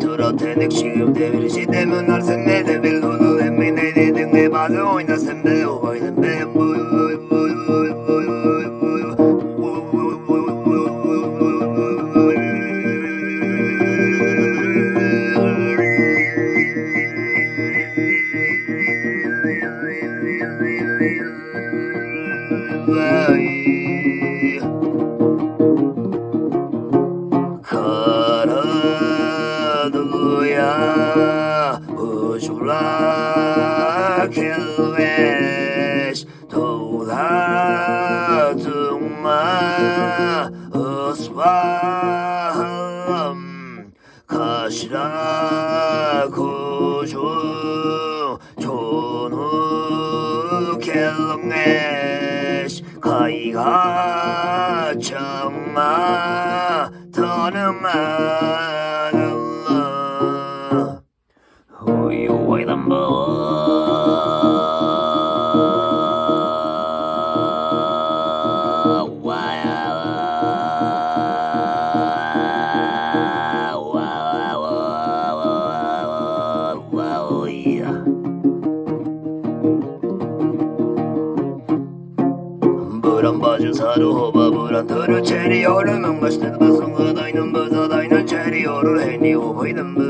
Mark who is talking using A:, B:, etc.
A: Tura tenek şiim devirici demin arsın ne de bil onu emin edin ne bazı oynasın be o oynasın be uçurak elveş Tuğlatuma ısbahım Kaşra kucu çonuk elveş Kayga çama tanımadım Ôi tầm bờ Buran bacı sarı hoba buran törü çeri yorumun başladı basın adayının böz adayının çeri yorur heni hobaydım bu